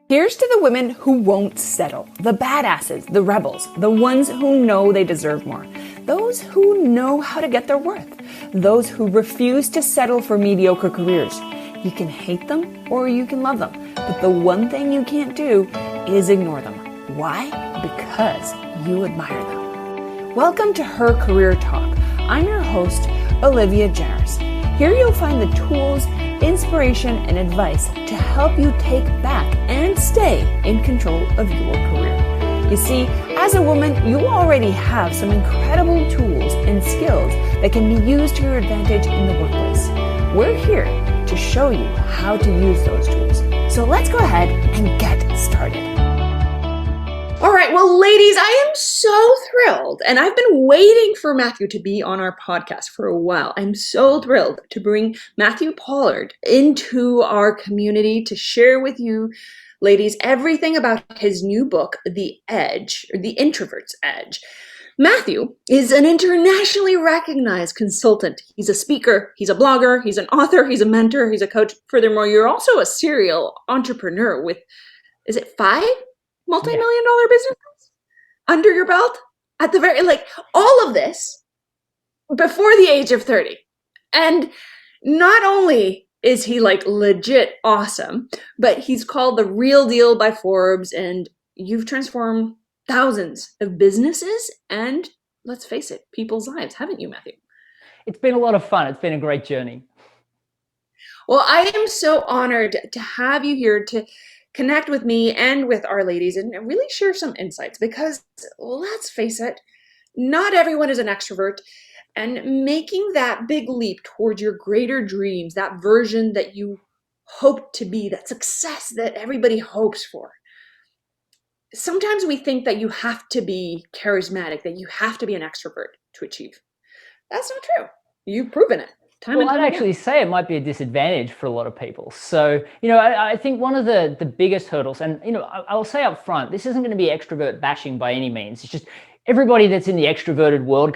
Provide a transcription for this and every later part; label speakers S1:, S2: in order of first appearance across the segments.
S1: Here's to the women who won't settle, the badasses, the rebels, the ones who know they deserve more, those who know how to get their worth, those who refuse to settle for mediocre careers. You can hate them or you can love them, but the one thing you can't do is ignore them. Why? Because you admire them. Welcome to Her Career Talk. I'm your host, Olivia Jaras. Here you'll find the tools, inspiration, and advice to help you take back and stay in control of your career. You see, as a woman, you already have some incredible tools and skills that can be used to your advantage in the workplace. We're here to show you how to use those tools. So let's go ahead and get started. All right, well, ladies, I am so thrilled, and I've been waiting for Matthew to be on our podcast for a while. I'm so thrilled to bring Matthew Pollard into our community to share with you, ladies, everything about his new book, The Edge, or The Introvert's Edge. Matthew is an internationally recognized consultant. He's a speaker, he's a blogger, he's an author, he's a mentor, he's a coach. Furthermore, you're also a serial entrepreneur with, is it 5 multi-million-dollar businesses under your belt? At the very, all of this before the age of 30. And not only is he legit awesome, but he's called the real deal by Forbes, and you've transformed thousands of businesses and, let's face it, people's lives, haven't you, Matthew?
S2: It's been a lot of fun. It's been a great journey.
S1: Well, I am so honored to have you here to connect with me and with our ladies and really share some insights, because let's face it, not everyone is an extrovert, and making that big leap towards your greater dreams, that version that you hope to be, that success that everybody hopes for. Sometimes we think that you have to be charismatic, that you have to be an extrovert to achieve. That's not true. You've proven it.
S2: Well, I'd actually say it might be a disadvantage for a lot of people. So, I think one of the biggest hurdles, and, I'll say up front, this isn't going to be extrovert bashing by any means. It's just everybody that's in the extroverted world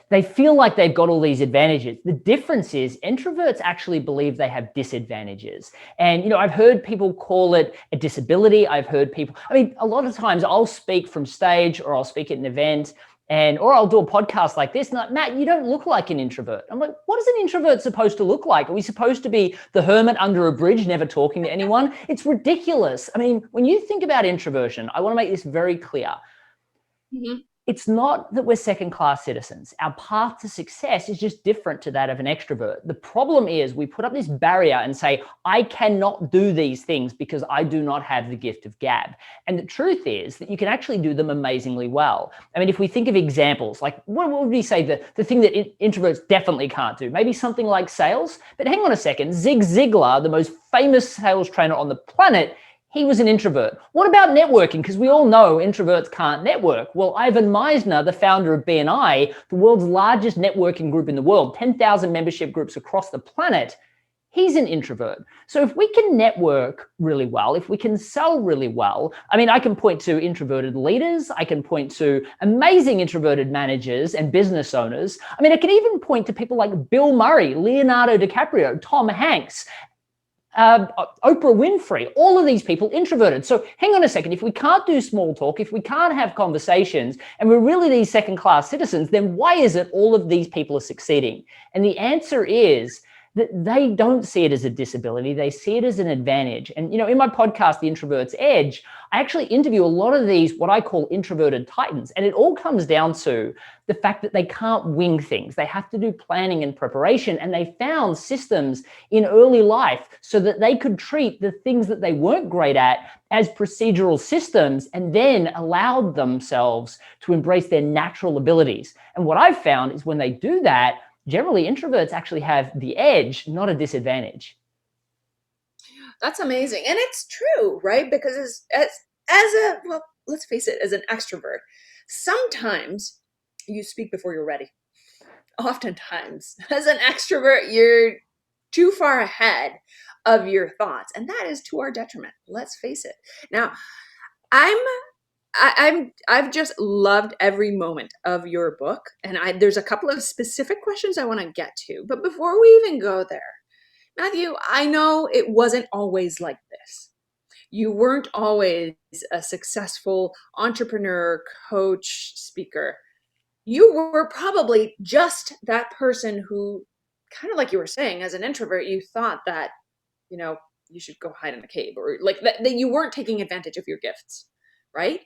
S2: they feel like they've got all these advantages. The difference is introverts actually believe they have disadvantages. And, I've heard people call it a disability. I've heard people, a lot of times I'll speak from stage or I'll speak at an event, or I'll do a podcast like this, and like, Matt, you don't look like an introvert. I'm like, what is an introvert supposed to look like? Are we supposed to be the hermit under a bridge, never talking to anyone? It's ridiculous. When you think about introversion, I want to make this very clear. Mm-hmm. It's not that we're second-class citizens. Our path to success is just different to that of an extrovert. The problem is we put up this barrier and say, I cannot do these things because I do not have the gift of gab. And the truth is that you can actually do them amazingly well. If we think of examples, like what would we say the thing that introverts definitely can't do? Maybe something like sales. But hang on a second, Zig Ziglar, the most famous sales trainer on the planet, he was an introvert. What about networking? Because we all know introverts can't network. Well, Ivan Meisner, the founder of BNI, the world's largest networking group in the world, 10,000 membership groups across the planet, he's an introvert. So if we can network really well, if we can sell really well, I can point to introverted leaders. I can point to amazing introverted managers and business owners. I can even point to people like Bill Murray, Leonardo DiCaprio, Tom Hanks, Oprah Winfrey, all of these people introverted. So hang on a second, if we can't do small talk, if we can't have conversations, and we're really these second-class citizens, then why is it all of these people are succeeding? And the answer is that they don't see it as a disability, they see it as an advantage. And in my podcast, The Introvert's Edge, I actually interview a lot of these, what I call introverted titans. And it all comes down to the fact that they can't wing things. They have to do planning and preparation. And they found systems in early life so that they could treat the things that they weren't great at as procedural systems, and then allowed themselves to embrace their natural abilities. And what I've found is when they do that, generally introverts actually have the edge, not a disadvantage.
S1: That's amazing. And it's true, right? Because let's face it, as an extrovert, sometimes you speak before you're ready. Oftentimes, as an extrovert, you're too far ahead of your thoughts, and that is to our detriment. Let's face it. Now, I've just loved every moment of your book, and there's a couple of specific questions I want to get to. But before we even go there, Matthew, I know it wasn't always like this.
S3: you weren't always a successful entrepreneur, coach, speaker. You were probably just that person who, kind of like you were saying, as an introvert, you thought that, you know, you should go hide in a cave, or like that you weren't taking advantage of your gifts, right?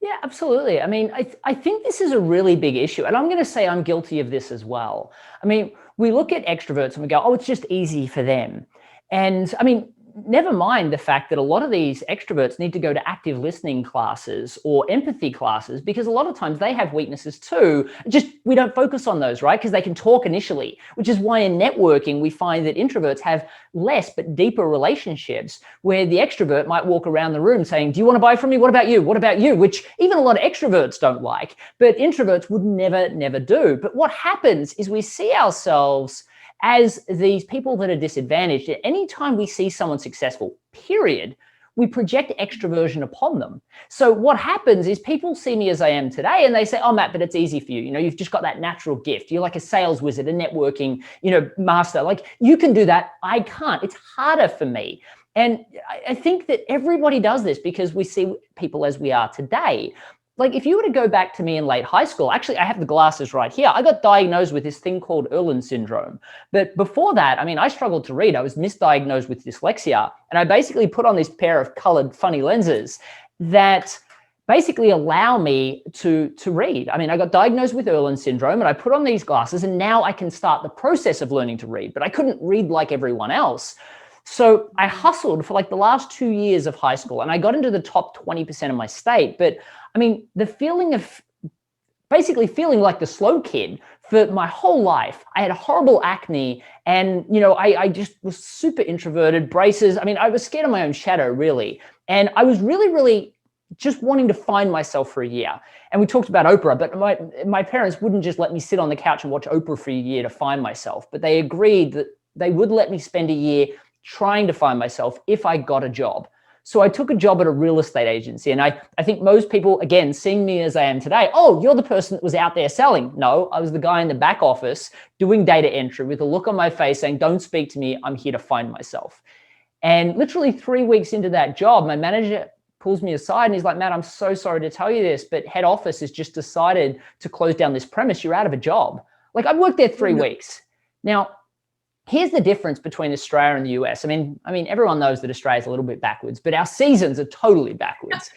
S2: Yeah, absolutely. I mean, I think this is a really big issue. And I'm going to say I'm guilty of this as well. I mean, we look at extroverts and we go, oh, it's just easy for them. And I mean, never mind the fact that a lot of these extroverts need to go to active listening classes or empathy classes, because a lot of times they have weaknesses too. Just we don't focus on those, right? Because they can talk initially, which is why in networking, we find that introverts have less but deeper relationships, where the extrovert might walk around the room saying, do you want to buy from me? What about you? What about you? Which even a lot of extroverts don't like, but introverts would never do. But what happens is we see ourselves as these people that are disadvantaged. At any time we see someone successful, period, we project extroversion upon them. So what happens is people see me as I am today and they say, oh, Matt, but it's easy for you. You know, you've just got that natural gift. You're like a sales wizard, a networking, master. Like you can do that. I can't. It's harder for me. And I think that everybody does this because we see people as we are today. Like if you were to go back to me in late high school, actually, I have the glasses right here. I got diagnosed with this thing called Irlen syndrome. But before that, I mean, I struggled to read. I was misdiagnosed with dyslexia. And I basically put on this pair of colored funny lenses that basically allow me to read. I mean, I got diagnosed with Irlen syndrome and I put on these glasses and now I can start the process of learning to read, but I couldn't read like everyone else. So I hustled for like the last 2 years of high school and I got into the top 20% of my state. But I mean, the feeling of basically feeling like the slow kid for my whole life. I had horrible acne and, I just was super introverted, braces. I mean, I was scared of my own shadow, really. And I was really just wanting to find myself for a year. And we talked about Oprah, but my parents wouldn't just let me sit on the couch and watch Oprah for a year to find myself. But they agreed that they would let me spend a year trying to find myself if I got a job. So I took a job at a real estate agency. And I think most people, again, seeing me as I am today, oh, you're the person that was out there selling. No, I was the guy in the back office doing data entry with a look on my face saying, don't speak to me. I'm here to find myself. And literally 3 weeks into that job, my manager pulls me aside and he's like, Matt, I'm so sorry to tell you this, but head office has just decided to close down this premise. You're out of a job. Like I've worked there 3 weeks. Now, here's the difference between Australia and the US. I mean, everyone knows that Australia's a little bit backwards, but our seasons are totally backwards.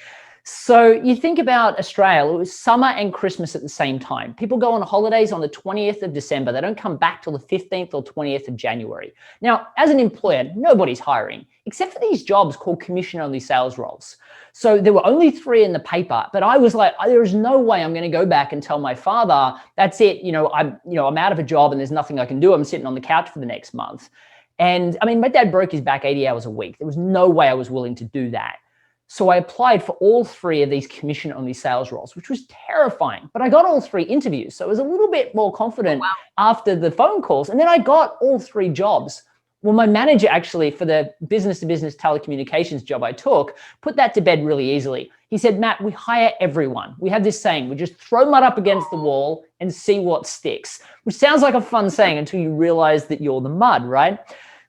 S2: So you think about Australia, it was summer and Christmas at the same time. People go on holidays on the 20th of December. They don't come back till the 15th or 20th of January. Now, as an employer, nobody's hiring, except for these jobs called commission-only sales roles. So there were only 3 in the paper, but I was like, there is no way I'm going to go back and tell my father, that's it. I'm out of a job and there's nothing I can do. I'm sitting on the couch for the next month. And I mean, my dad broke his back 80 hours a week. There was no way I was willing to do that. So I applied for all 3 of these commission-only sales roles, which was terrifying. But I got all 3 interviews. So I was a little bit more confident after the phone calls. And then I got all 3 jobs. Well, my manager actually, for the business-to-business telecommunications job I took, put that to bed really easily. He said, Matt, we hire everyone. We have this saying, we just throw mud up against the wall and see what sticks, which sounds like a fun saying until you realize that you're the mud, right?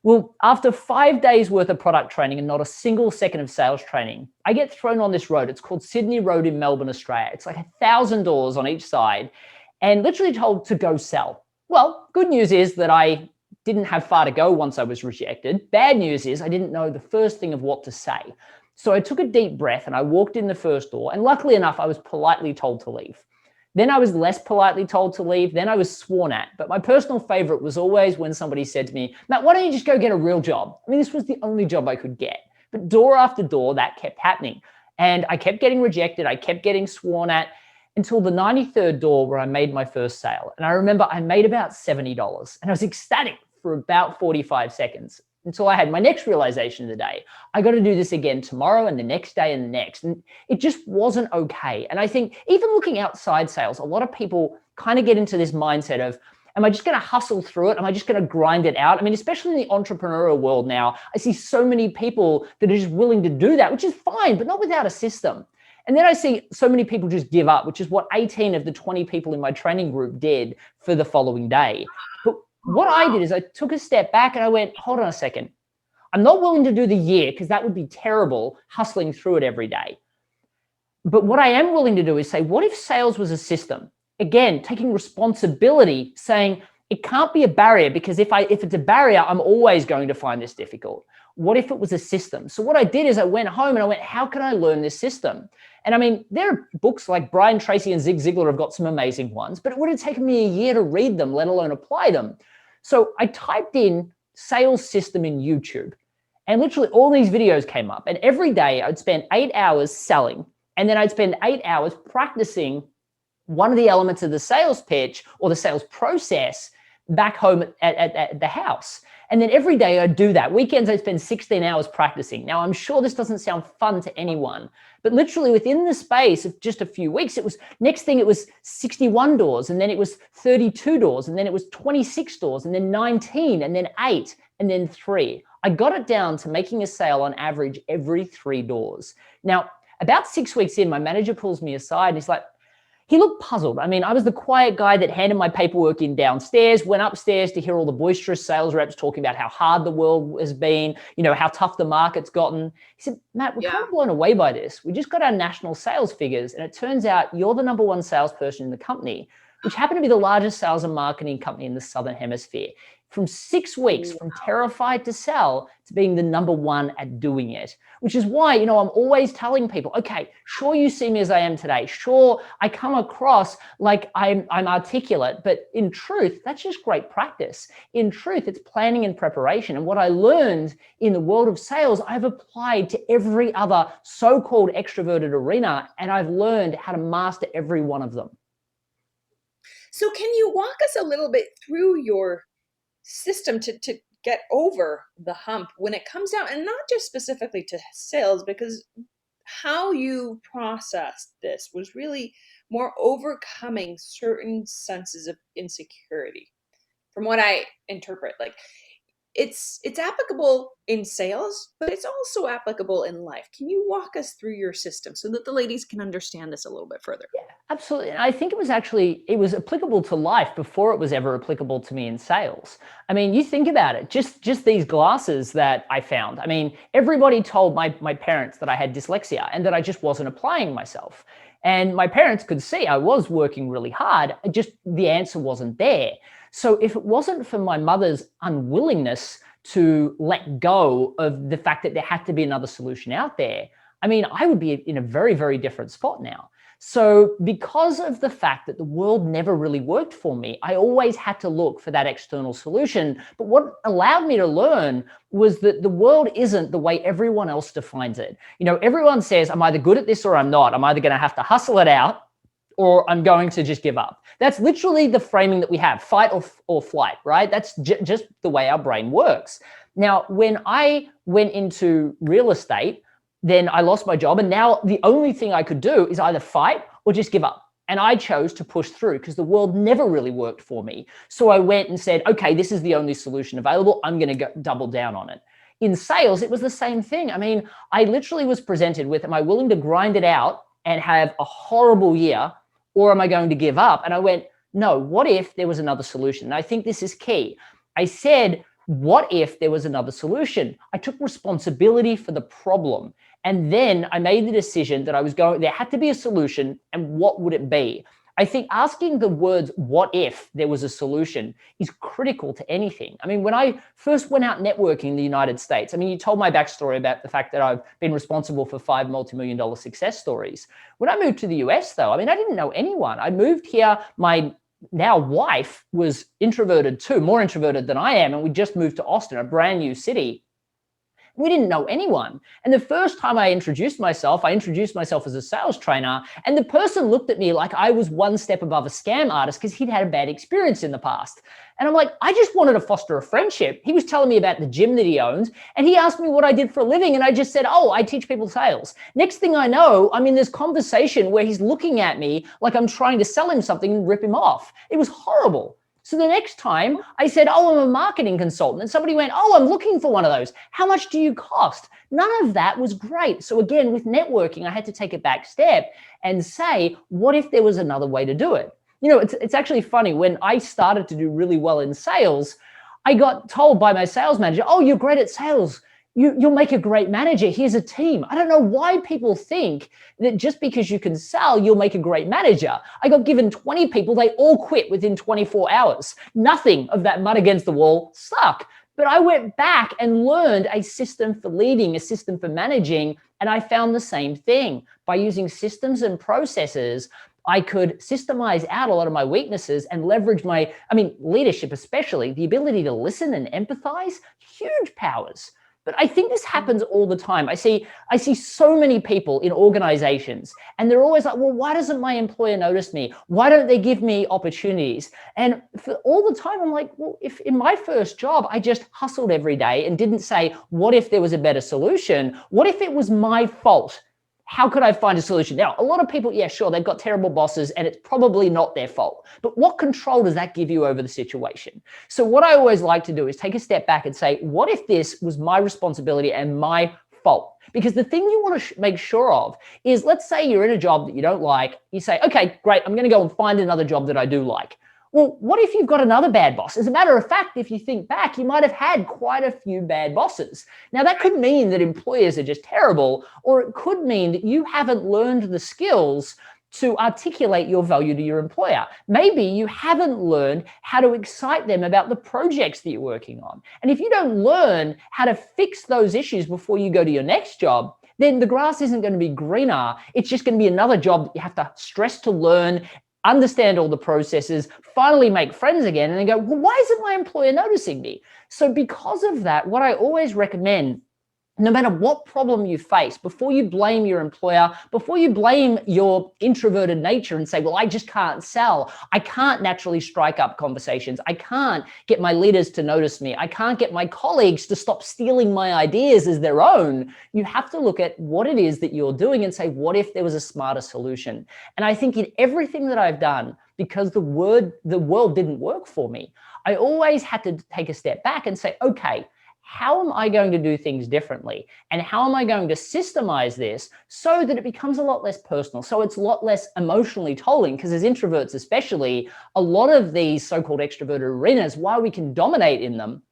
S2: Well, after 5 days worth of product training and not a single second of sales training, I get thrown on this road. It's called Sydney Road in Melbourne, Australia. It's like 1,000 doors on each side and literally told to go sell. Well, good news is that I didn't have far to go once I was rejected. Bad news is I didn't know the first thing of what to say. So I took a deep breath and I walked in the first door. And luckily enough, I was politely told to leave. Then I was less politely told to leave. Then I was sworn at. But my personal favorite was always when somebody said to me, Matt, why don't you just go get a real job? I mean, this was the only job I could get. But door after door, that kept happening. And I kept getting rejected. I kept getting sworn at until the 93rd door where I made my first sale. And I remember I made about $70 and I was ecstatic for about 45 seconds until I had my next realization of the day. I got to do this again tomorrow and the next day and the next. And it just wasn't okay. And I think even looking outside sales, a lot of people kind of get into this mindset of, am I just going to hustle through it? Am I just going to grind it out? I mean, especially in the entrepreneurial world now, I see so many people that are just willing to do that, which is fine, but not without a system. And then I see so many people just give up, which is what 18 of the 20 people in my training group did for the following day. But what I did is I took a step back and I went, hold on a second. I'm not willing to do the year because that would be terrible, hustling through it every day. But what I am willing to do is say, what if sales was a system? Again, taking responsibility, saying it can't be a barrier, because if it's a barrier, I'm always going to find this difficult. What if it was a system? So what I did is I went home and I went, how can I learn this system? And I mean, there are books like Brian Tracy and Zig Ziglar have got some amazing ones, but it would have taken me a year to read them, let alone apply them. So I typed in sales system in YouTube, and literally all these videos came up, and every day I'd spend 8 hours selling, and then I'd spend 8 hours practicing one of the elements of the sales pitch or the sales process back home at the house. And then every day I'd do that. Weekends I'd spend 16 hours practicing. Now, I'm sure this doesn't sound fun to anyone, but literally within the space of just a few weeks, it was 61 doors, and then it was 32 doors, and then it was 26 doors, and then 19, and then 8, and then 3. I got it down to making a sale on average every 3 doors. Now, about 6 weeks in, my manager pulls me aside and he's like, he looked puzzled. I mean, I was the quiet guy that handed my paperwork in downstairs, went upstairs to hear all the boisterous sales reps talking about how hard the world has been, how tough the market's gotten. He said, Matt, we're kind of blown away by this. We just got our national sales figures, and it turns out you're the number 1 salesperson in the company, which happened to be the largest sales and marketing company in the Southern Hemisphere. From 6 weeks, from terrified to sell to being the number 1 at doing it, which is why, I'm always telling people, okay, sure, you see me as I am today. Sure, I come across like I'm articulate, but in truth, that's just great practice. In truth, it's planning and preparation. And what I learned in the world of sales, I've applied to every other so-called extroverted arena, and I've learned how to master every one of them.
S3: So can you walk us a little bit through your system to get over the hump when it comes down, and not just specifically to sales, because how you processed this was really more overcoming certain senses of insecurity, from what I interpret. Like, it's applicable in sales, but it's also applicable in life. Can you walk us through your system so that the ladies can understand this a little bit further?
S2: Yeah, absolutely. And I think it was applicable to life before it was ever applicable to me in sales. I mean, you think about it, just these glasses that I found. I mean, everybody told my parents that I had dyslexia and that I just wasn't applying myself. And my parents could see I was working really hard, just the answer wasn't there. So if it wasn't for my mother's unwillingness to let go of the fact that there had to be another solution out there, I mean, I would be in a very, very different spot now. So because of the fact that the world never really worked for me, I always had to look for that external solution. But what allowed me to learn was that the world isn't the way everyone else defines it. Everyone says, I'm either good at this or I'm not. I'm either going to have to hustle it out, or I'm going to just give up. That's literally the framing that we have, fight or flight, right? That's just the way our brain works. Now, when I went into real estate, then I lost my job, and now the only thing I could do is either fight or just give up. And I chose to push through because the world never really worked for me. So I went and said, okay, this is the only solution available. I'm going to double down on it. In sales, it was the same thing. I mean, I literally was presented with, am I willing to grind it out and have a horrible year, or am I going to give up? And I went, no, what if there was another solution? And I think this is key. I said, what if there was another solution? I took responsibility for the problem. And then I made the decision that there had to be a solution, and what would it be? I think asking the words, what if there was a solution, is critical to anything. I mean, when I first went out networking in the United States, I mean, you told my backstory about the fact that I've been responsible for 5 multi-million-dollar success stories. When I moved to the US, though, I mean, I didn't know anyone. I moved here, my now wife was introverted too, more introverted than I am, and we just moved to Austin, a brand new city. We didn't know anyone. And the first time I introduced myself as a sales trainer, and the person looked at me like I was one step above a scam artist because he'd had a bad experience in the past. And I'm like, I just wanted to foster a friendship. He was telling me about the gym that he owns, and he asked me what I did for a living, and I just said, oh, I teach people sales. Next thing I know, I'm in this conversation where he's looking at me like I'm trying to sell him something and rip him off. It was horrible. So the next time I said, oh, I'm a marketing consultant. And somebody went, oh, I'm looking for one of those. How much do you cost? None of that was great. So again, with networking, I had to take a back step and say, what if there was another way to do it? It's actually funny. When I started to do really well in sales, I got told by my sales manager, oh, you're great at sales. you'll make a great manager. Here's a team. I don't know why people think that just because you can sell, you'll make a great manager. I got given 20 people, they all quit within 24 hours. Nothing of that mud against the wall stuck. But I went back and learned a system for leading, a system for managing, and I found the same thing. By using systems and processes, I could systemize out a lot of my weaknesses and leverage leadership especially, the ability to listen and empathize, huge powers. But I think this happens all the time. I see so many people in organizations, and they're always like, well, why doesn't my employer notice me? Why don't they give me opportunities? And for all the time, I'm like, well, if in my first job, I just hustled every day and didn't say, what if there was a better solution? What if it was my fault? How could I find a solution? Now, a lot of people, yeah, sure, they've got terrible bosses and it's probably not their fault. But what control does that give you over the situation? So what I always like to do is take a step back and say, what if this was my responsibility and my fault? Because the thing you want to make sure of is, let's say you're in a job that you don't like. You say, okay, great, I'm going to go and find another job that I do like. Well, what if you've got another bad boss? As a matter of fact, if you think back, you might have had quite a few bad bosses. Now, that could mean that employers are just terrible, or it could mean that you haven't learned the skills to articulate your value to your employer. Maybe you haven't learned how to excite them about the projects that you're working on. And if you don't learn how to fix those issues before you go to your next job, then the grass isn't going to be greener. It's just going to be another job that you have to stress to learn, understand all the processes, finally make friends again, and then go, well, why isn't my employer noticing me? So because of that, what I always recommend, no matter what problem you face, before you blame your employer, before you blame your introverted nature and say, well, I just can't sell, I can't naturally strike up conversations, I can't get my leaders to notice me, I can't get my colleagues to stop stealing my ideas as their own, you have to look at what it is that you're doing and say, what if there was a smarter solution? And I think in everything that I've done, because the world didn't work for me, I always had to take a step back and say, okay, how am I going to do things differently? And how am I going to systemize this so that it becomes a lot less personal, so it's a lot less emotionally tolling? Because as introverts especially, a lot of these so-called extroverted arenas, while we can dominate in them,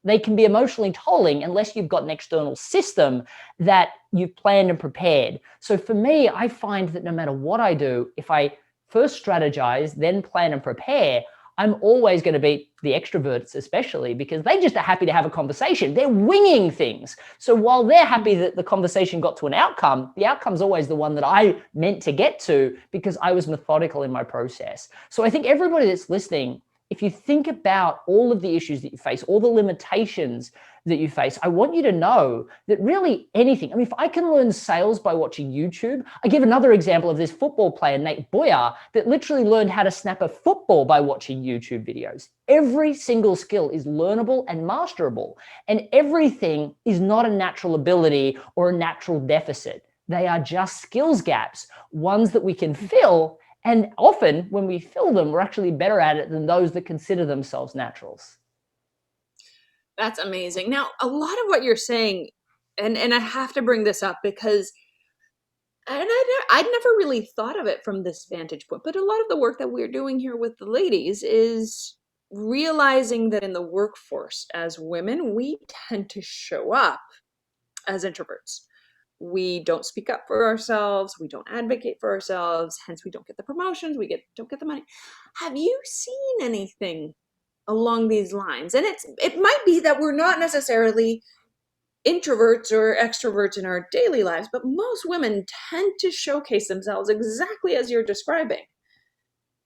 S2: they can be emotionally tolling unless you've got an external system that you've planned and prepared. So for me, I find that no matter what I do, if I first strategize, then plan and prepare, I'm always going to beat the extroverts, especially because they just are happy to have a conversation. They're winging things. So while they're happy that the conversation got to an outcome, the outcome's always the one that I meant to get to because I was methodical in my process. So I think everybody that's listening, if you think about all of the issues that you face, all the limitations that you face, I want you to know that really anything, if I can learn sales by watching YouTube, I give another example of this football player, Nate Boyer, that literally learned how to snap a football by watching YouTube videos. Every single skill is learnable and masterable, and everything is not a natural ability or a natural deficit. They are just skills gaps, ones that we can fill. And often when we fill them, we're actually better at it than those that consider themselves naturals.
S3: That's amazing. Now, a lot of what you're saying, and I have to bring this up because I'd never really thought of it from this vantage point, but a lot of the work that we're doing here with the ladies is realizing that in the workforce as women, we tend to show up as introverts. We don't speak up for ourselves. We don't advocate for ourselves. Hence, we don't get the promotions. Don't get the money. Have you seen anything along these lines? And it might be that we're not necessarily introverts or extroverts in our daily lives, but most women tend to showcase themselves exactly as you're describing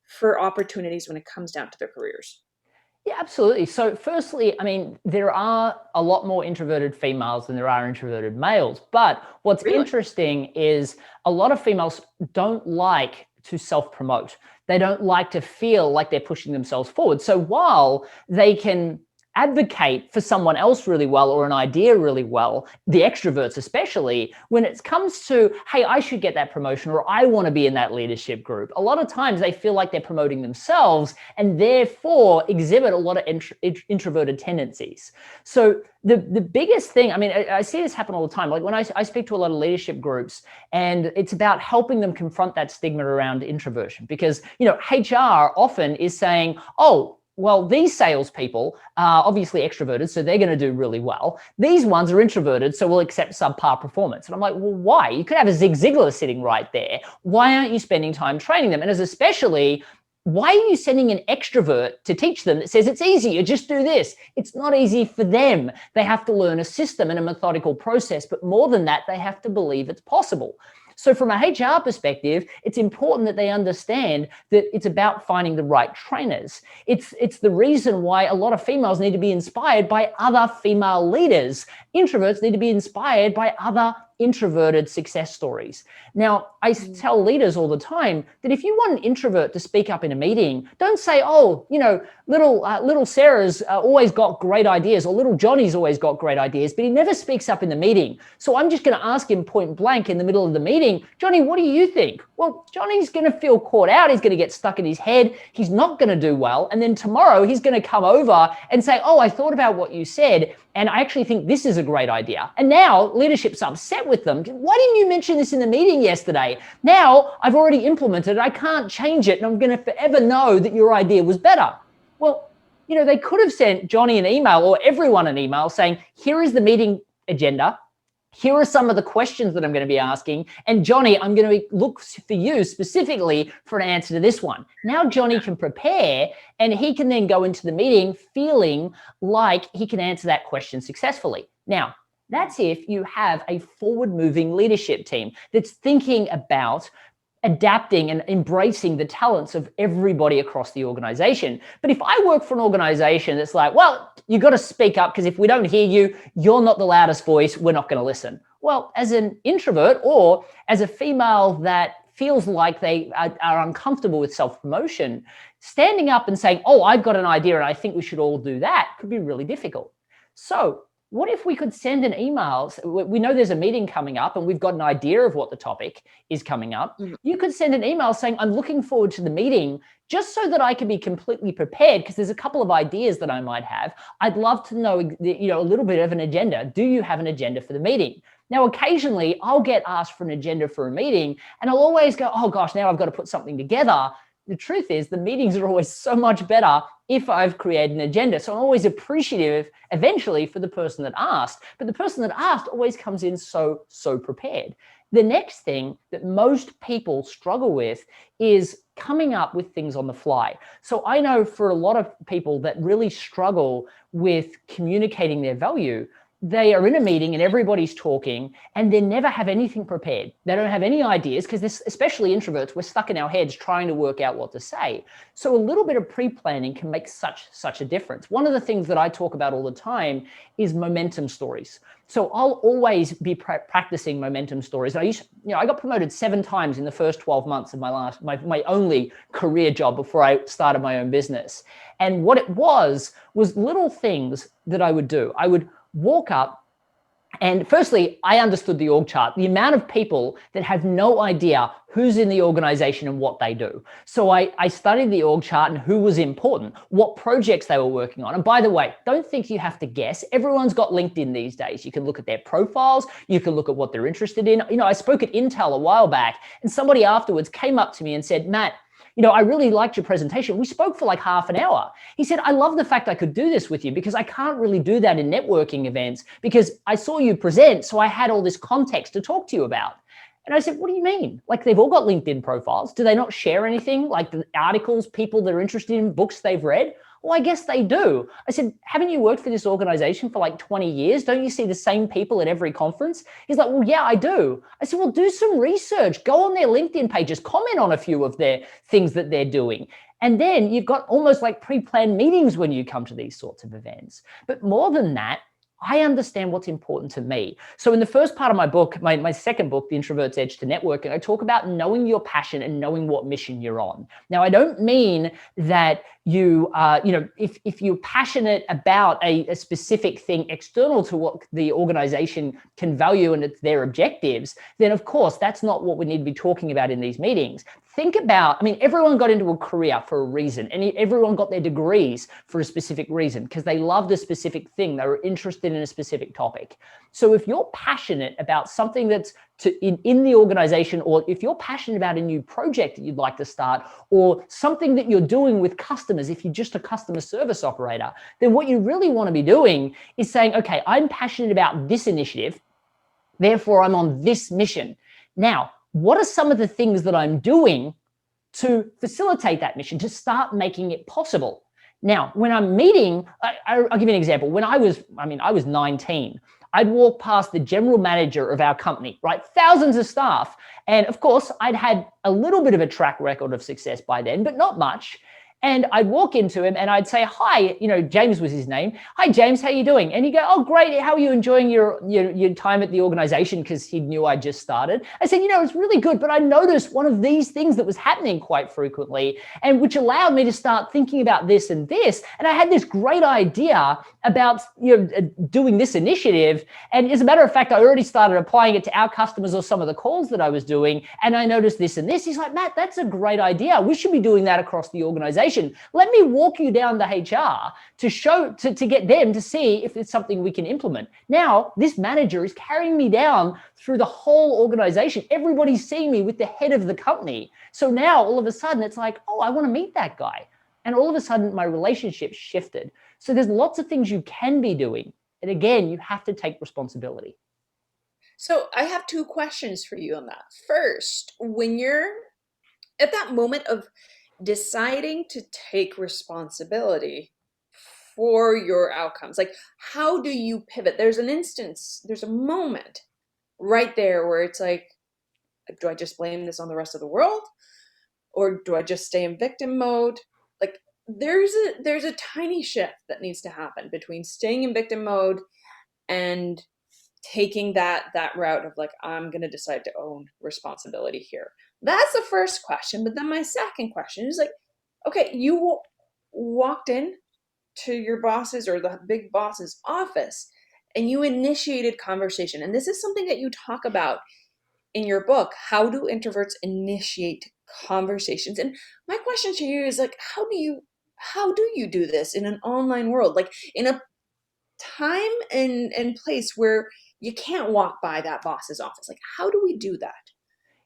S3: for opportunities when it comes down to their careers.
S2: Yeah, absolutely. So firstly, there are a lot more introverted females than there are introverted males. But what's interesting is a lot of females don't like to self-promote. They don't like to feel like they're pushing themselves forward. So while they can advocate for someone else really well or an idea really well, the extroverts especially, when it comes to, hey, I should get that promotion or I want to be in that leadership group, a lot of times they feel like they're promoting themselves and therefore exhibit a lot of introverted tendencies. So the biggest thing, I see this happen all the time. Like when I speak to a lot of leadership groups, and it's about helping them confront that stigma around introversion, because HR often is saying, oh, well, these salespeople are obviously extroverted, so they're going to do really well. These ones are introverted, so we'll accept subpar performance. And I'm like, well, why? You could have a Zig Ziglar sitting right there. Why aren't you spending time training them? And as especially, why are you sending an extrovert to teach them that says it's easy, you just do this? It's not easy for them. They have to learn a system and a methodical process, but more than that, they have to believe it's possible. So from a HR perspective, it's important that they understand that it's about finding the right trainers. It's the reason why a lot of females need to be inspired by other female leaders. Introverts need to be inspired by other introverted success stories. Now, I tell leaders all the time that if you want an introvert to speak up in a meeting, don't say, oh, little Sarah's always got great ideas, or little Johnny's always got great ideas, but he never speaks up in the meeting. So I'm just going to ask him point blank in the middle of the meeting, Johnny, what do you think? Well, Johnny's going to feel caught out. He's going to get stuck in his head. He's not going to do well. And then tomorrow he's going to come over and say, oh, I thought about what you said, and I actually think this is a great idea. And now leadership's upset with them. Why didn't you mention this in the meeting yesterday? Now I've already implemented it. I can't change it. And I'm going to forever know that your idea was better. Well, they could have sent Johnny an email or everyone an email saying, here is the meeting agenda. Here are some of the questions that I'm going to be asking. And Johnny, I'm going to look for you specifically for an answer to this one. Now Johnny can prepare, and he can then go into the meeting feeling like he can answer that question successfully. Now, that's if you have a forward-moving leadership team that's thinking about adapting and embracing the talents of everybody across the organization. But if I work for an organization that's like, well, you got to speak up because if we don't hear you, you're not the loudest voice, we're not going to listen. Well, as an introvert or as a female that feels like they are uncomfortable with self-promotion, standing up and saying, oh, I've got an idea and I think we should all do that could be really difficult. So what if we could send an email? We know there's a meeting coming up and we've got an idea of what the topic is coming up. Mm-hmm. You could send an email saying, I'm looking forward to the meeting just so that I can be completely prepared because there's a couple of ideas that I might have. I'd love to know, a little bit of an agenda. Do you have an agenda for the meeting? Now, occasionally I'll get asked for an agenda for a meeting and I'll always go, oh gosh, now I've got to put something together. The truth is the meetings are always so much better if I've created an agenda. So I'm always appreciative eventually for the person that asked, but the person that asked always comes in so prepared. The next thing that most people struggle with is coming up with things on the fly. So I know for a lot of people that really struggle with communicating their value, they are in a meeting and everybody's talking and they never have anything prepared. They don't have any ideas because especially introverts, we're stuck in our heads trying to work out what to say. So a little bit of pre-planning can make such a difference. One of the things that I talk about all the time is momentum stories. So I'll always be practicing momentum stories. I got promoted 7 times in the first 12 months of my only career job before I started my own business. And what it was little things that I would do. I would walk up and firstly, I understood the org chart, the amount of people that have no idea who's in the organization and what they do. So I studied the org chart and who was important, what projects they were working on. And by the way, don't think you have to guess. Everyone's got LinkedIn these days. You can look at their profiles. You can look at what they're interested in. I spoke at Intel a while back and somebody afterwards came up to me and said, Matt, I really liked your presentation. We spoke for like half an hour. He said, I love the fact I could do this with you because I can't really do that in networking events because I saw you present, so I had all this context to talk to you about. And I said, what do you mean? Like they've all got LinkedIn profiles. Do they not share anything like the articles, people that are interested in books they've read? Well, I guess they do. I said, haven't you worked for this organization for like 20 years? Don't you see the same people at every conference? He's like, well, yeah, I do. I said, well, do some research. Go on their LinkedIn pages, comment on a few of their things that they're doing. And then you've got almost like pre-planned meetings when you come to these sorts of events. But more than that, I understand what's important to me. So in the first part of my book, my second book, The Introvert's Edge to Networking, I talk about knowing your passion and knowing what mission you're on. Now, I don't mean that you, if you're passionate about a specific thing external to what the organization can value and it's their objectives, then of course, that's not what we need to be talking about in these meetings. Think about, everyone got into a career for a reason and everyone got their degrees for a specific reason because they loved a specific thing. They were interested passion in a specific topic. So if you're passionate about something that's in the organization, or if you're passionate about a new project that you'd like to start, or something that you're doing with customers, if you're just a customer service operator, then what you really want to be doing is saying, okay, I'm passionate about this initiative, therefore I'm on this mission. Now, what are some of the things that I'm doing to facilitate that mission, to start making it possible? Now, when I'm meeting, I'll give you an example. When I was 19, I'd walk past the general manager of our company, right? Thousands of staff. And of course, I'd had a little bit of a track record of success by then, but not much. And I'd walk into him and I'd say, hi, James was his name. Hi, James, how you doing? And he'd go, oh, great. How are you enjoying your time at the organization? Because he knew I just started. I said, it's really good, but I noticed one of these things that was happening quite frequently, and which allowed me to start thinking about this and this. And I had this great idea about doing this initiative. And as a matter of fact, I already started applying it to our customers or some of the calls that I was doing. And I noticed this and this. He's like, Matt, that's a great idea. We should be doing that across the organization. Let me walk you down to HR to get them to see if it's something we can implement. Now, this manager is carrying me down through the whole organization. Everybody's seeing me with the head of the company. So now all of a sudden it's like, oh, I want to meet that guy. And all of a sudden my relationship shifted. So there's lots of things you can be doing. And again, you have to take responsibility.
S3: So I have two questions for you on that. First, when you're at that moment of deciding to take responsibility for your outcomes, like, how do you pivot? There's a moment right there where it's like, do I just blame this on the rest of the world? Or do I just stay in victim mode? Like, there's a tiny shift that needs to happen between staying in victim mode and taking that route of like, I'm going to decide to own responsibility here. That's the first question. But then my second question is like, okay, you walked in to your boss's or the big boss's office and you initiated conversation. And this is something that you talk about in your book, How Do Introverts Initiate Conversations? And my question to you is like, how do you do this in an online world? Like in a time and place where you can't walk by that boss's office. Like, how do we do that?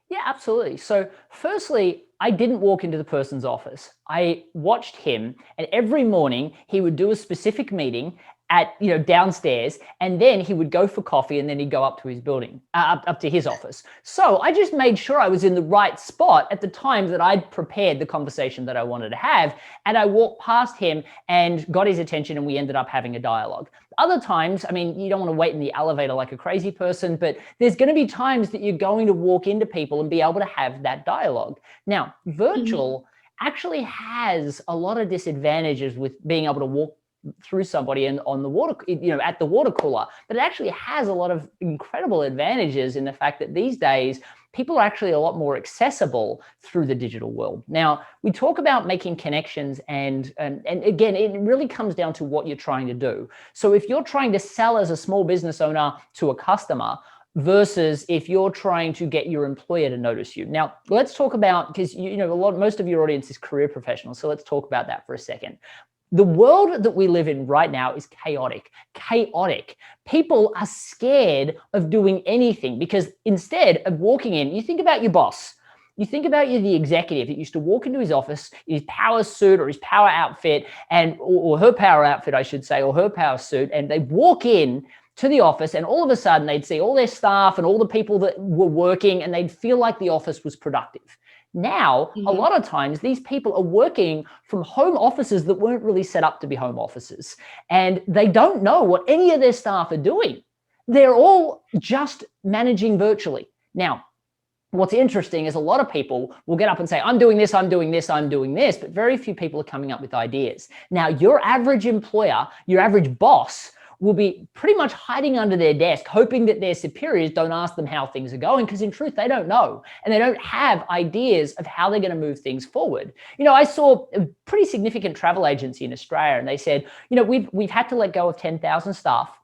S2: Yeah, absolutely. So firstly, I didn't walk into the person's office. I watched him, and every morning he would do a specific meeting at, downstairs, and then he would go for coffee, and then he'd go up to his building, up to his office. So I just made sure I was in the right spot at the time that I'd prepared the conversation that I wanted to have. And I walked past him and got his attention, and we ended up having a dialogue. Other times, you don't want to wait in the elevator like a crazy person, but there's going to be times that you're going to walk into people and be able to have that dialogue. Now, virtual actually has a lot of disadvantages with being able to walk through somebody and on the water, at the water cooler, but it actually has a lot of incredible advantages in the fact that these days people are actually a lot more accessible through the digital world. Now, we talk about making connections, and again, it really comes down to what you're trying to do. So if you're trying to sell as a small business owner to a customer versus if you're trying to get your employer to notice you. Now, let's talk about, because most of your audience is career professionals, so let's talk about that for a second. The world that we live in right now is chaotic. People are scared of doing anything because instead of walking in, you think about your boss. You think about the executive that used to walk into his office in his power suit or his power outfit, or her power outfit, I should say, or her power suit, and they walk in to the office, and all of a sudden they'd see all their staff and all the people that were working, and they'd feel like the office was productive. Now, a lot of times these people are working from home offices that weren't really set up to be home offices, and they don't know what any of their staff are doing. They're all just managing virtually. Now, what's interesting is a lot of people will get up and say, I'm doing this, I'm doing this, I'm doing this, but very few people are coming up with ideas. Now, your average employer, your average boss will be pretty much hiding under their desk, hoping that their superiors don't ask them how things are going, because in truth, they don't know, and they don't have ideas of how they're going to move things forward. I saw a pretty significant travel agency in Australia, and they said, we've had to let go of 10,000 staff,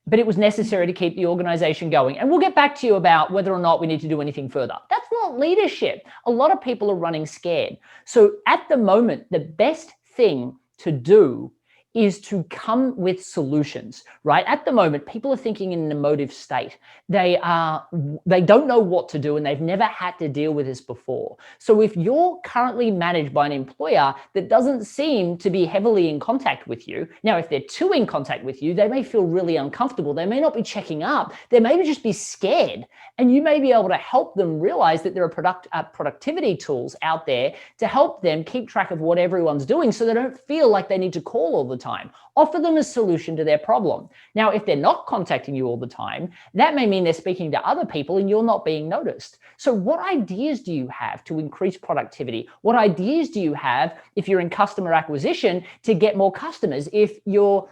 S2: but it was necessary to keep the organization going. And we'll get back to you about whether or not we need to do anything further. That's not leadership. A lot of people are running scared. So at the moment, the best thing to do is to come with solutions, right? At the moment, people are thinking in an emotive state. They don't know what to do, and they've never had to deal with this before. So if you're currently managed by an employer that doesn't seem to be heavily in contact with you, now if they're too in contact with you, they may feel really uncomfortable. They may not be checking up. They may just be scared. And you may be able to help them realize that there are productivity tools out there to help them keep track of what everyone's doing so they don't feel like they need to call all the time. Offer them a solution to their problem. Now, if they're not contacting you all the time, that may mean they're speaking to other people and you're not being noticed. So what ideas do you have to increase productivity? What ideas do you have if you're in customer acquisition to get more customers? If you're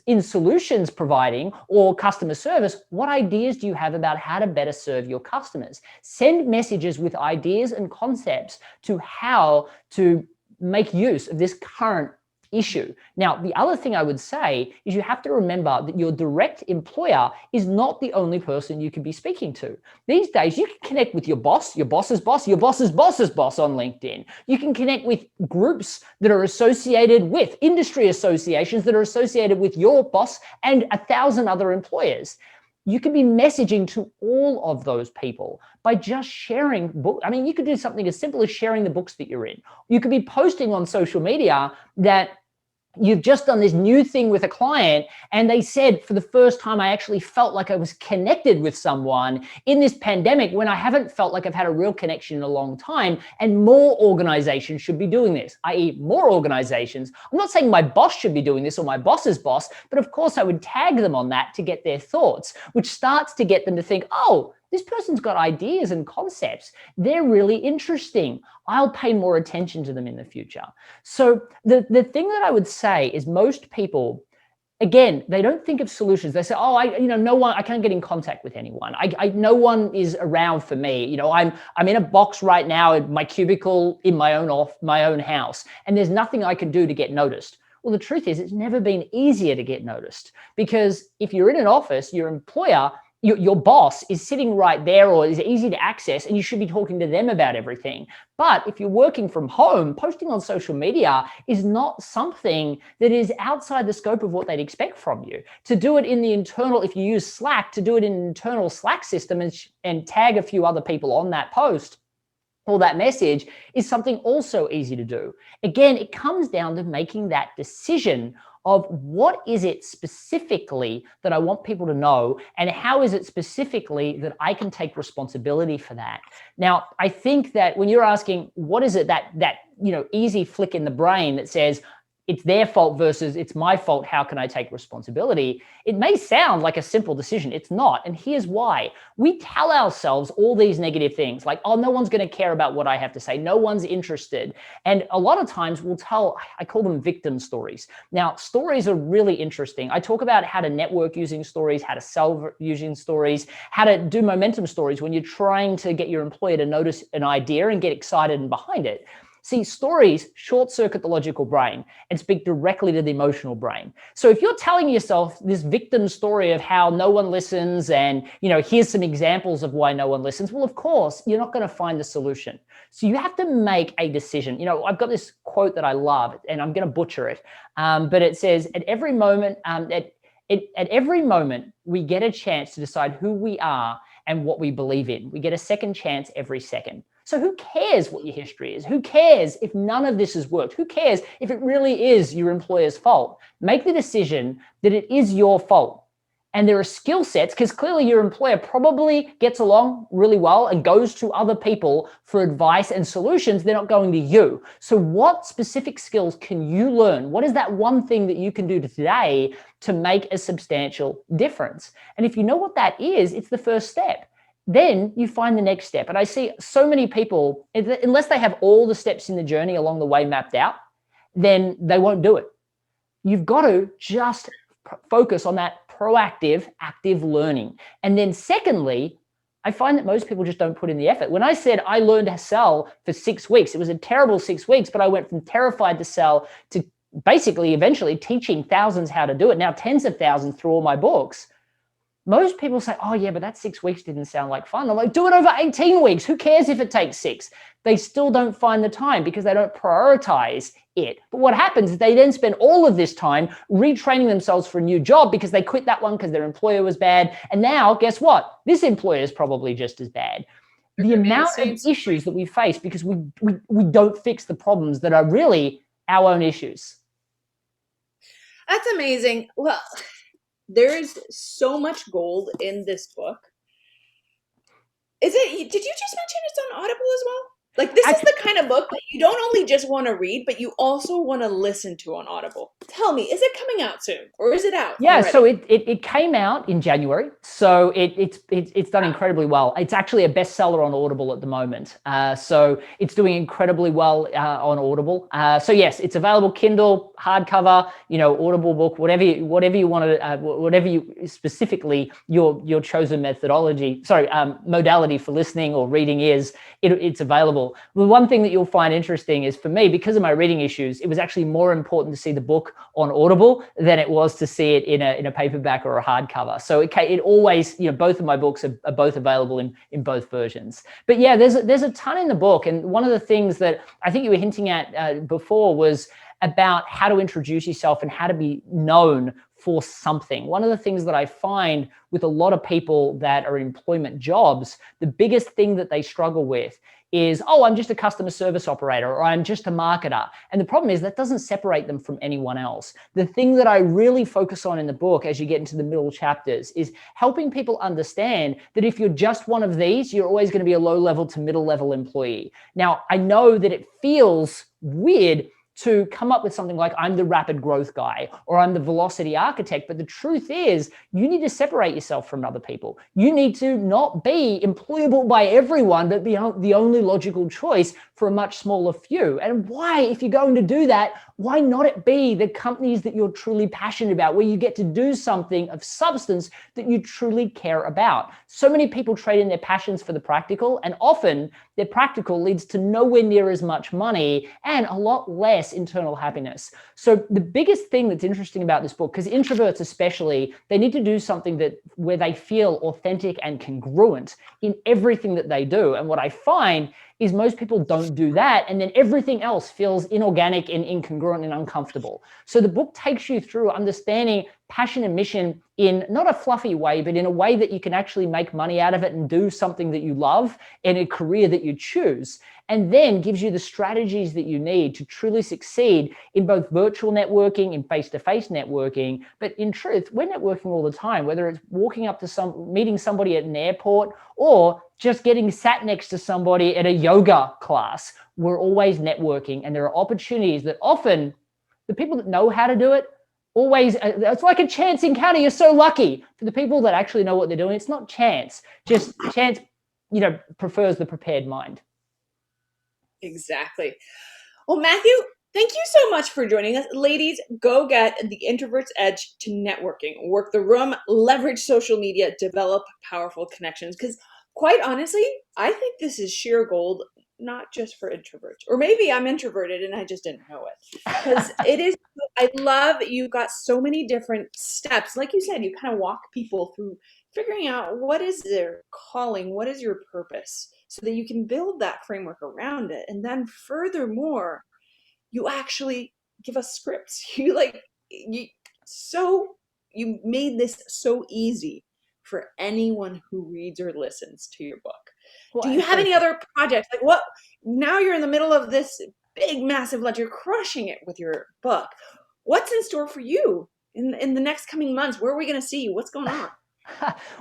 S2: in solutions providing or customer service, what ideas do you have about how to better serve your customers? Send messages with ideas and concepts to how to make use of this current issue. Now, the other thing I would say is you have to remember that your direct employer is not the only person you can be speaking to. These days, you can connect with your boss, your boss's boss, your boss's boss's boss on LinkedIn. You can connect with groups that are associated with industry associations that are associated with your boss and 1,000 other employers. You can be messaging to all of those people by just sharing books. I mean, you could do something as simple as sharing the books that you're in. You could be posting on social media that you've just done this new thing with a client and they said, for the first time, I actually felt like I was connected with someone in this pandemic when I haven't felt like I've had a real connection in a long time, and more organizations should be doing this, i.e. more organizations. I'm not saying my boss should be doing this or my boss's boss, but of course I would tag them on that to get their thoughts, which starts to get them to think, oh, this person's got ideas and concepts. They're really interesting. I'll pay more attention to them in the future. So the thing that I would say is most people, again, they don't think of solutions. They say, oh, I can't get in contact with anyone. No one is around for me. I'm in a box right now in my cubicle in my own house, and there's nothing I can do to get noticed. Well, the truth is it's never been easier to get noticed, because if you're in an office, your employer, your boss is sitting right there or is easy to access, and you should be talking to them about everything. But if you're working from home, posting on social media is not something that is outside the scope of what they'd expect from you. To do it in the internal, if you use Slack, to do it in an internal Slack system and tag a few other people on that post or that message is something also easy to do. Again, it comes down to making that decision of what is it specifically that I want people to know, and how is it specifically that I can take responsibility for that. Now, I think that when you're asking, what is it that easy flick in the brain that says, it's their fault versus it's my fault, how can I take responsibility? It may sound like a simple decision. It's not. And here's why. We tell ourselves all these negative things like, oh, no one's going to care about what I have to say. No one's interested. And a lot of times we'll tell, I call them victim stories. Now, stories are really interesting. I talk about how to network using stories, how to sell using stories, how to do momentum stories when you're trying to get your employer to notice an idea and get excited and behind it. See, stories short circuit the logical brain and speak directly to the emotional brain. So if you're telling yourself this victim story of how no one listens and, here's some examples of why no one listens, well, of course, you're not going to find the solution. So you have to make a decision. I've got this quote that I love, and I'm going to butcher it, but it says, at every moment, we get a chance to decide who we are and what we believe in. We get a second chance every second. So who cares what your history is? Who cares if none of this has worked? Who cares if it really is your employer's fault? Make the decision that it is your fault. And there are skill sets, because clearly your employer probably gets along really well and goes to other people for advice and solutions. They're not going to you. So what specific skills can you learn? What is that one thing that you can do today to make a substantial difference? And if you know what that is, it's the first step. Then you find the next step. And I see so many people, unless they have all the steps in the journey along the way mapped out, then they won't do it. You've got to just focus on that proactive, active learning. And then secondly, I find that most people just don't put in the effort. When I said I learned to sell for 6 weeks, it was a terrible 6 weeks, but I went from terrified to sell to basically eventually teaching thousands how to do it, now tens of thousands through all my books. Most people say, oh yeah, but that 6 weeks didn't sound like fun. I'm like, do it over 18 weeks. Who cares if it takes 6? They still don't find the time because they don't prioritize it. But what happens is they then spend all of this time retraining themselves for a new job because they quit that one because their employer was bad. And now, guess what? This employer is probably just as bad. The amount of issues that we face because we don't fix the problems that are really our own issues.
S3: That's amazing. Well, there is so much gold in this book. Did you just mention it's on Audible as well? Like, this is the kind of book that you don't only just want to read, but you also want to listen to on Audible. Tell me, is it coming out soon, or is it out?
S2: Yeah,
S3: already?
S2: so it came out in January, so it's done incredibly well. It's actually a bestseller on Audible at the moment, so it's doing incredibly well on Audible. So yes, it's available Kindle, hardcover, Audible book, whatever you want to, whatever you specifically your chosen modality for listening or reading is. It's available. The one thing that you'll find interesting is, for me, because of my reading issues, it was actually more important to see the book on Audible than it was to see it in a paperback or a hardcover. So it always, both of my books are both available in both versions. But yeah, there's a ton in the book. And one of the things that I think you were hinting at before was about how to introduce yourself and how to be known for something. One of the things that I find with a lot of people that are in employment jobs, the biggest thing that they struggle with is, oh, I'm just a customer service operator, or I'm just a marketer. And the problem is that doesn't separate them from anyone else. The thing that I really focus on in the book as you get into the middle chapters is helping people understand that if you're just one of these, you're always going to be a low level to middle level employee. Now, I know that it feels weird to come up with something like, I'm the rapid growth guy, or I'm the velocity architect. But the truth is, you need to separate yourself from other people. You need to not be employable by everyone, but be the only logical choice for a much smaller few. And why, if you're going to do that, why not it be the companies that you're truly passionate about, where you get to do something of substance that you truly care about? So many people trade in their passions for the practical, and often their practical leads to nowhere near as much money and a lot less internal happiness. So the biggest thing that's interesting about this book, because introverts especially, they need to do something where they feel authentic and congruent in everything that they do. And what I find is most people don't do that, and then everything else feels inorganic and incongruent and uncomfortable. So the book takes you through understanding passion and mission in not a fluffy way, but in a way that you can actually make money out of it and do something that you love in a career that you choose, and then gives you the strategies that you need to truly succeed in both virtual networking and face-to-face networking. But in truth, we're networking all the time, whether it's walking up to meeting somebody at an airport or just getting sat next to somebody at a yoga class. We're always networking, and there are opportunities that often the people that know how to do it always, it's like a chance encounter. You're so lucky. For the people that actually know what they're doing, it's not chance. Just chance, prefers the prepared mind.
S3: Exactly. Well, Matthew, thank you so much for joining us. Ladies, go get The Introvert's Edge to Networking. Work the room, leverage social media, develop powerful connections. Because quite honestly, I think this is sheer gold, not just for introverts. Or maybe I'm introverted and I just didn't know it. Because it is, I love you've got so many different steps. Like you said, you kind of walk people through figuring out what is their calling, what is your purpose, so that you can build that framework around it. And then furthermore, you actually give us scripts. You made this so easy for anyone who reads or listens to your book.
S2: Well,
S3: do you have any other projects? Like, what? Now you're in the middle of this big, massive launch. You're crushing it with your book. What's in store for you in the next coming months? Where are we going to see you? What's going on?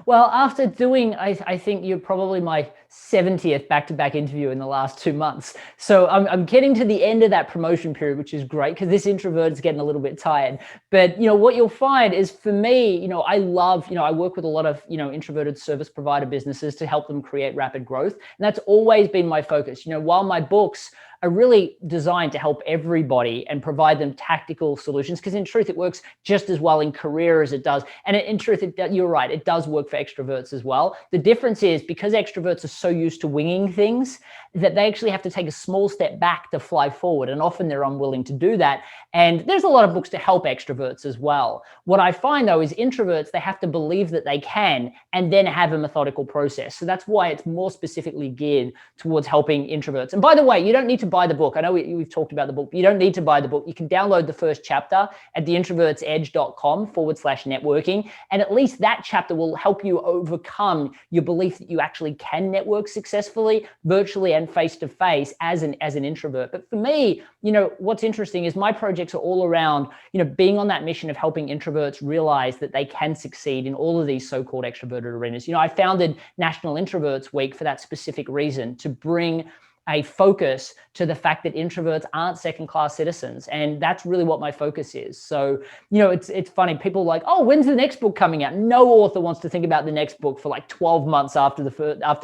S2: Well, after doing, I think you're probably my 70th back-to-back interview in the last 2 months. So I'm getting to the end of that promotion period, which is great because this introvert is getting a little bit tired. But, what you'll find is, for me, I love, I work with a lot of, introverted service provider businesses to help them create rapid growth. And that's always been my focus. While my books are really designed to help everybody and provide them tactical solutions, because in truth, it works just as well in career as it does. And in truth, you're right, it does work for extroverts as well. The difference is because extroverts are so used to winging things that they actually have to take a small step back to fly forward. And often they're unwilling to do that. And there's a lot of books to help extroverts as well. What I find though is introverts, they have to believe that they can and then have a methodical process. So that's why it's more specifically geared towards helping introverts. And by the way, you don't need to buy the book. I know we've talked about the book, but you don't need to buy the book. You can download the first chapter at theintrovertsedge.com/networking. And at least that chapter will help you overcome your belief that you actually can network successfully, virtually and face-to-face as an introvert. But for me, what's interesting is my projects are all around, being on that mission of helping introverts realize that they can succeed in all of these so-called extroverted arenas. I founded National Introverts Week for that specific reason, to bring a focus to the fact that introverts aren't second-class citizens. And that's really what my focus is. So, it's funny. People are like, oh, when's the next book coming out? No author wants to think about the next book for like 12 months after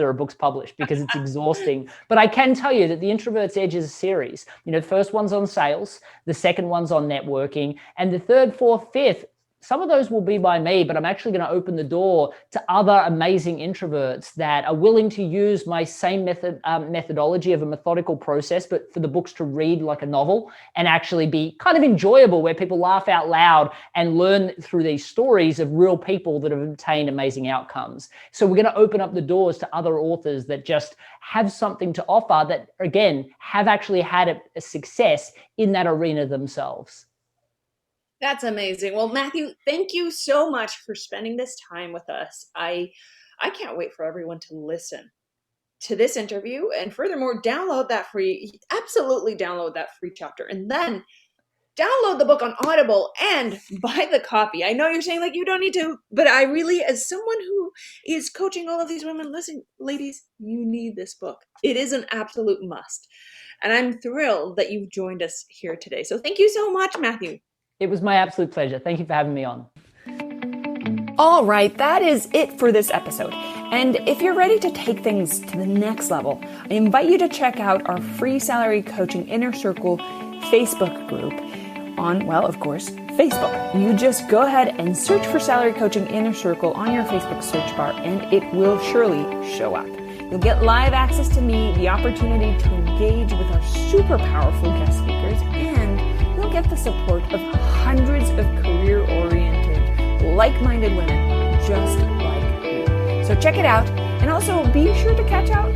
S2: a book's published, because it's exhausting. But I can tell you that the Introvert's Edge is a series. The first one's on sales, the second one's on networking, and the third, fourth, fifth, some of those will be by me, but I'm actually going to open the door to other amazing introverts that are willing to use my same methodology of a methodical process, but for the books to read like a novel and actually be kind of enjoyable, where people laugh out loud and learn through these stories of real people that have obtained amazing outcomes. So we're going to open up the doors to other authors that just have something to offer that, again, have actually had a success in that arena themselves.
S3: That's amazing. Well, Matthew, thank you so much for spending this time with us. I can't wait for everyone to listen to this interview, and furthermore, absolutely download that free chapter, and then download the book on Audible and buy the copy. I know you're saying like you don't need to, but I really, as someone who is coaching all of these women, listen, ladies, you need this book. It is an absolute must. And I'm thrilled that you've joined us here today. So thank you so much, Matthew.
S2: It was my absolute pleasure. Thank you for having me on.
S1: All right, that is it for this episode. And if you're ready to take things to the next level, I invite you to check out our free salary coaching inner circle Facebook group on, well, of course, Facebook. You just go ahead and search for Salary Coaching Inner Circle on your Facebook search bar, and it will surely show up. You'll get live access to me, the opportunity to engage with our super powerful guest speakers, and you'll get the support of hundreds of career-oriented, like-minded women just like you. So check it out, and also be sure to catch out